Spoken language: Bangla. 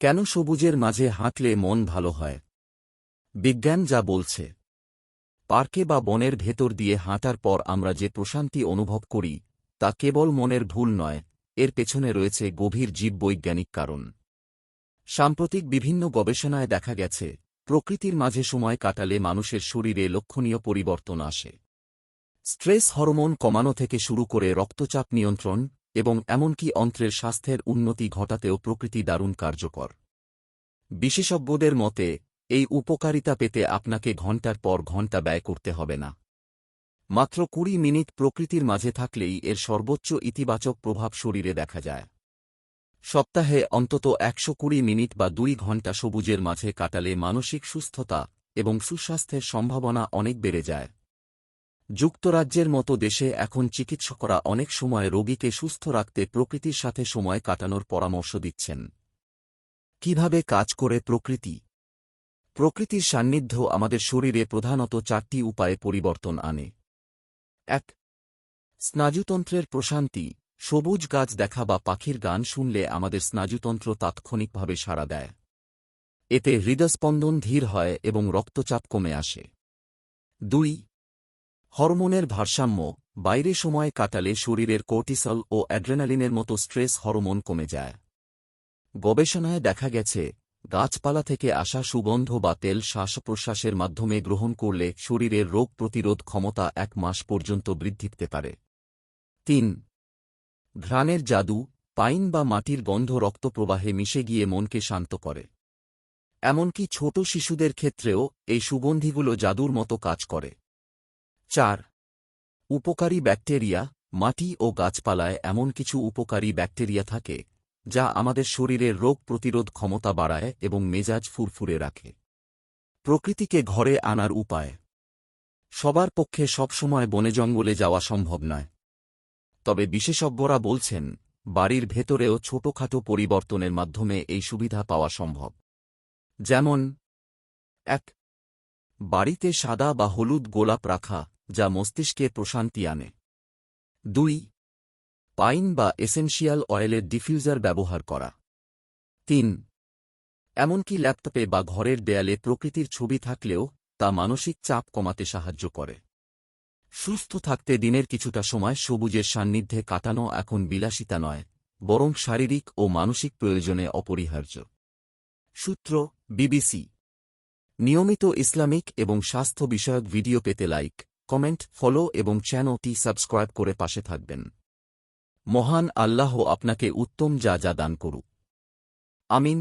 কেন সবুজের মাঝে হাঁটলে মন ভালো হয়? বিজ্ঞান যা বলছে। পার্কে বা বনের ভেতর দিয়ে হাঁটার পর আমরা যে প্রশান্তি অনুভব করি তা কেবল মনের ভুল নয়, এর পেছনে রয়েছে গভীর জীববৈজ্ঞানিক কারণ। সাম্প্রতিক বিভিন্ন গবেষণায় দেখা গেছে, প্রকৃতির মাঝে সময় কাটালে মানুষের শরীরে লক্ষণীয় পরিবর্তন আসে। স্ট্রেস হরমোন কমানো থেকে শুরু করে রক্তচাপ নিয়ন্ত্রণ এবং এমনকি অন্ত্রের স্বাস্থ্যের উন্নতি ঘটাতেও প্রকৃতি দারুণ কার্যকর। বিশেষজ্ঞদের মতে, এই উপকারিতা পেতে আপনাকে ঘণ্টার পর ঘণ্টা ব্যয় করতে হবে না। মাত্র ২০ মিনিট প্রকৃতির মাঝে থাকলেই এর সর্বোচ্চ ইতিবাচক প্রভাব শরীরে দেখা যায়। সপ্তাহে অন্তত ১২০ মিনিট বা ২ ঘণ্টা সবুজের মাঝে কাটালে মানসিক সুস্থতা এবং সুস্বাস্থ্যের সম্ভাবনা অনেক বেড়ে যায়। যুক্তরাজ্যের মতো দেশে এখন চিকিৎসকরা অনেক সময় রোগীকে সুস্থ রাখতে প্রকৃতির সাথে সময় কাটানোর পরামর্শ দিচ্ছেন। কিভাবে কাজ করে প্রকৃতি? প্রকৃতির সান্নিধ্য আমাদের শরীরে প্রধানত ৪টি উপায়ে পরিবর্তন আনে। ১. স্নায়ুতন্ত্রের প্রশান্তি। সবুজ গাছ দেখা বা পাখির গান শুনলে আমাদের স্নায়ুতন্ত্র তাৎক্ষণিকভাবে সাড়া দেয়। এতে হৃদস্পন্দন ধীর হয় এবং রক্তচাপ কমে আসে। ২. হরমোনের ভারসাম্য। বাইরে সময় কাটালে শরীরের কর্টিসল ও অ্যাড্রেনালিনের মতো স্ট্রেস হরমোন কমে যায়। গবেষণায় দেখা গেছে, গাছপালা থেকে আসা সুগন্ধ বা তেল শ্বাস-প্রশ্বাসের মাধ্যমে গ্রহণ করলে শরীরের রোগ প্রতিরোধ ক্ষমতা ১ মাস পর্যন্ত বৃদ্ধি পেতে পারে। ৩. ঘ্রাণের জাদু। পাইন বা মাটির গন্ধ রক্তপ্রবাহে মিশে গিয়ে মনকে শান্ত করে। এমনকি ছোট শিশুদের ক্ষেত্রেও এই সুগন্ধিগুলো জাদুর মতো কাজ করে। ৪. উপকারী ব্যাকটেরিয়া। মাটি ও গাছপালায় এমন কিছু উপকারী ব্যাকটেরিয়া থাকে যা আমাদের শরীরের রোগ প্রতিরোধ ক্ষমতা বাড়ায় এবং মেজাজ ফুরফুরে রাখে। প্রকৃতিকে ঘরে আনার উপায়। সবার পক্ষে সবসময় বনে জঙ্গলে যাওয়া সম্ভব নয়। তবে বিশেষজ্ঞরা বলছেন, বাড়ির ভেতরেও ছোটখাটো পরিবর্তনের মাধ্যমে এই সুবিধা পাওয়া সম্ভব। যেমন: ১. বাড়িতে সাদা বা হলুদ গোলাপ রাখা, যা মস্তিষ্কে প্রশান্তি আনে। ২. পাইন বা এসেনশিয়াল অয়েলের ডিফিউজার ব্যবহার করা। ৩. এমনকি ল্যাপটপে বা ঘরের দেয়ালে প্রকৃতির ছবি থাকলেও তা মানসিক চাপ কমাতে সাহায্য করে। সুস্থ থাকতে দিনের কিছুটা সময় সবুজের সান্নিধ্যে কাটানো এখন বিলাসিতা নয়, বরং শারীরিক ও মানসিক প্রয়োজনে অপরিহার্য। সূত্র: বিবিসি। নিয়মিত ইসলামিক এবং স্বাস্থ্য বিষয়ক ভিডিও পেতে লাইক, কমেন্ট, ফলো এবং চ্যানেলটি সাবস্ক্রাইব করে পাশে থাকবেন। মহান আল্লাহ আপনাকে উত্তম যা দান করুক। আমিন।